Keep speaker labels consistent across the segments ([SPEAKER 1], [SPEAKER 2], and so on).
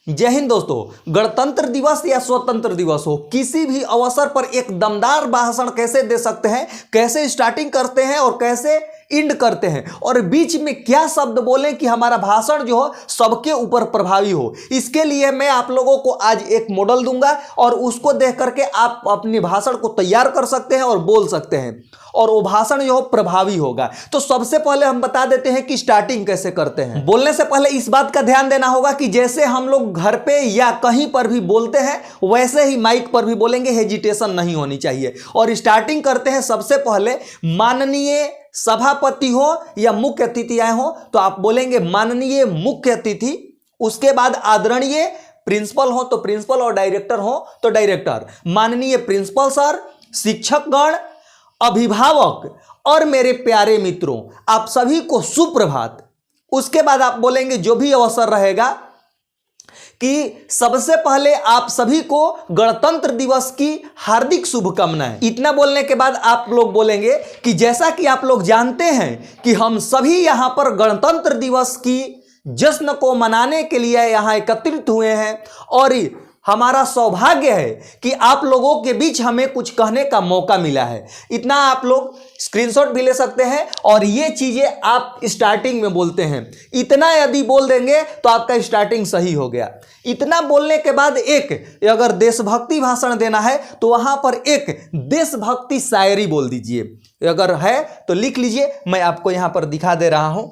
[SPEAKER 1] जय हिंद दोस्तों। गणतंत्र दिवस या स्वतंत्र दिवस हो, किसी भी अवसर पर एक दमदार भाषण कैसे दे सकते हैं, कैसे स्टार्टिंग करते हैं और कैसे इंड करते हैं, और बीच में क्या शब्द बोलें कि हमारा भाषण जो हो सबके ऊपर प्रभावी हो। इसके लिए मैं आप लोगों को आज एक मॉडल दूंगा और उसको देख करके आप अपने भाषण को तैयार कर सकते हैं और बोल सकते हैं, और वो भाषण जो हो प्रभावी होगा। तो सबसे पहले हम बता देते हैं कि स्टार्टिंग कैसे करते हैं। बोलने से पहले इस बात का ध्यान देना होगा कि जैसे हम लोग घर पे या कहीं पर भी बोलते हैं वैसे ही माइक पर भी बोलेंगे, हेजिटेशन नहीं होनी चाहिए। और स्टार्टिंग करते हैं सबसे पहले, माननीय सभापति हो या मुख्य अतिथि आए हो तो आप बोलेंगे माननीय मुख्य अतिथि। उसके बाद आदरणीय प्रिंसिपल हो तो प्रिंसिपल, और डायरेक्टर हो तो डायरेक्टर। माननीय प्रिंसिपल सर, शिक्षकगण, अभिभावक और मेरे प्यारे मित्रों, आप सभी को सुप्रभात। उसके बाद आप बोलेंगे जो भी अवसर रहेगा कि सबसे पहले आप सभी को गणतंत्र दिवस की हार्दिक शुभकामनाएं। इतना बोलने के बाद आप लोग बोलेंगे कि जैसा कि आप लोग जानते हैं कि हम सभी यहां पर गणतंत्र दिवस की जश्न को मनाने के लिए यहां एकत्रित हुए हैं, और हमारा सौभाग्य है कि आप लोगों के बीच हमें कुछ कहने का मौका मिला है। इतना आप लोग स्क्रीनशॉट भी ले सकते हैं, और ये चीजें आप स्टार्टिंग में बोलते हैं। इतना यदि बोल देंगे तो आपका स्टार्टिंग सही हो गया। इतना बोलने के बाद एक, अगर देशभक्ति भाषण देना है तो वहां पर एक देशभक्ति शायरी बोल दीजिए। अगर है तो लिख लीजिए, मैं आपको यहां पर दिखा दे रहा हूं।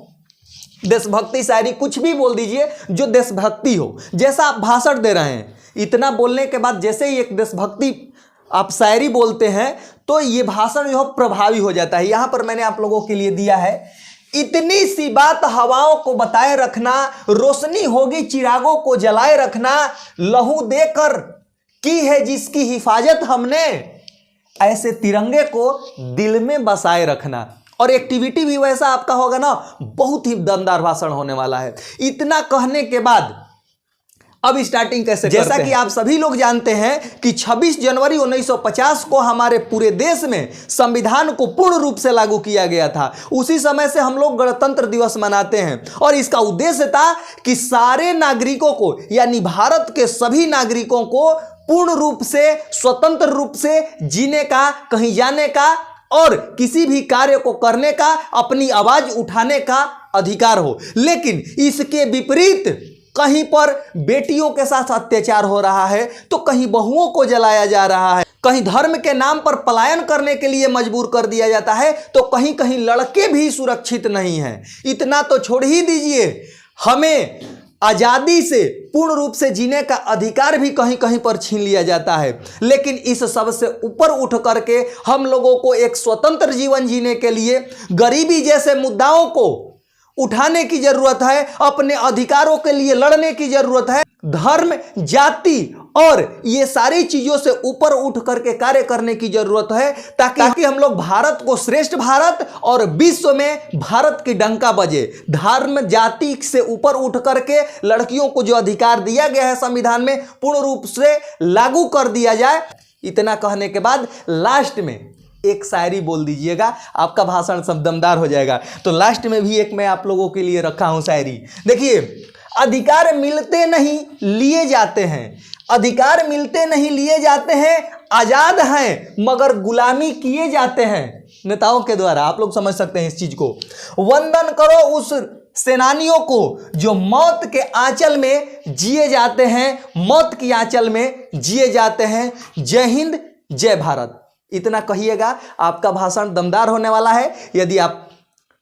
[SPEAKER 1] देशभक्ति शायरी कुछ भी बोल दीजिए जो देशभक्ति हो, जैसा आप भाषण दे रहे हैं। इतना बोलने के बाद जैसे ही एक देशभक्ति आप शायरी बोलते हैं तो ये भाषण जो प्रभावी हो जाता है। यहां पर मैंने आप लोगों के लिए दिया है, इतनी सी बात हवाओं को बताए रखना, रोशनी होगी चिरागों को जलाए रखना, लहू देकर की है जिसकी हिफाजत हमने, ऐसे तिरंगे को दिल में बसाए रखना। और एक्टिविटी भी वैसा आपका होगा ना, बहुत ही दमदार भाषण होने वाला है। इतना कहने के बाद अब स्टार्टिंग कैसे करते हैं? जैसा कि आप सभी लोग जानते हैं कि 26 जनवरी 1950 को हमारे पूरे देश में संविधान को पूर्ण रूप से लागू किया गया था। उसी समय से हम लोग गणतंत्र दिवस मनाते हैं, और इसका उद्देश्य था कि सारे नागरिकों को, यानी भारत के सभी नागरिकों को पूर्ण रूप से, स्वतंत्र रूप से जीने का, कहीं जाने का और किसी भी कार्य को करने का, अपनी आवाज उठाने का अधिकार हो। लेकिन इसके विपरीत कहीं पर बेटियों के साथ अत्याचार हो रहा है, तो कहीं बहुओं को जलाया जा रहा है, कहीं धर्म के नाम पर पलायन करने के लिए मजबूर कर दिया जाता है, तो कहीं कहीं लड़के भी सुरक्षित नहीं हैं। इतना तो छोड़ ही दीजिए, हमें आजादी से पूर्ण रूप से जीने का अधिकार भी कहीं कहीं पर छीन लिया जाता है। लेकिन इस सब से ऊपर उठ करके हम लोगों को एक स्वतंत्र जीवन जीने के लिए गरीबी जैसे मुद्दाओं को उठाने की जरूरत है, अपने अधिकारों के लिए लड़ने की जरूरत है। धर्म, जाति और ये सारी चीजों से ऊपर उठ करके कार्य करने की जरूरत है, ताकि हम लोग भारत को श्रेष्ठ भारत और विश्व में भारत की डंका बजे। धर्म, जाति से ऊपर उठ करके लड़कियों को जो अधिकार दिया गया है संविधान में, पूर्ण रूप से लागू कर दिया जाए। इतना कहने के बाद लास्ट में एक शायरी बोल दीजिएगा, आपका भाषण सब दमदार हो जाएगा। तो लास्ट में भी एक मैं आप लोगों के लिए रखा हूं शायरी। देखिए, अधिकार मिलते नहीं लिए जाते हैं, अधिकार मिलते नहीं लिए जाते हैं, आजाद हैं मगर गुलामी किए जाते हैं नेताओं के द्वारा। आप लोग समझ सकते हैं इस चीज को। वंदन करो उस सेनानियों को जो मौत के आंचल में जिए जाते हैं, मौत की आंचल में जिए जाते हैं। जय हिंद, जय भारत। इतना कहिएगा, आपका भाषण दमदार होने वाला है। यदि आप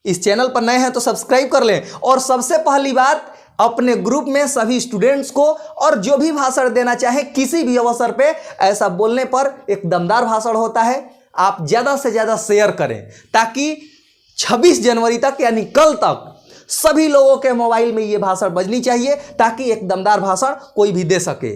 [SPEAKER 1] इस चैनल पर नए हैं तो सब्सक्राइब कर लें, और सबसे पहली बात, अपने ग्रुप में सभी स्टूडेंट्स को, और जो भी भाषण देना चाहे किसी भी अवसर पे, ऐसा बोलने पर एक दमदार भाषण होता है, आप ज़्यादा से ज़्यादा शेयर करें, ताकि 26 जनवरी तक यानी कल तक सभी लोगों के मोबाइल में ये भाषण बजनी चाहिए, ताकि एक दमदार भाषण कोई भी दे सके।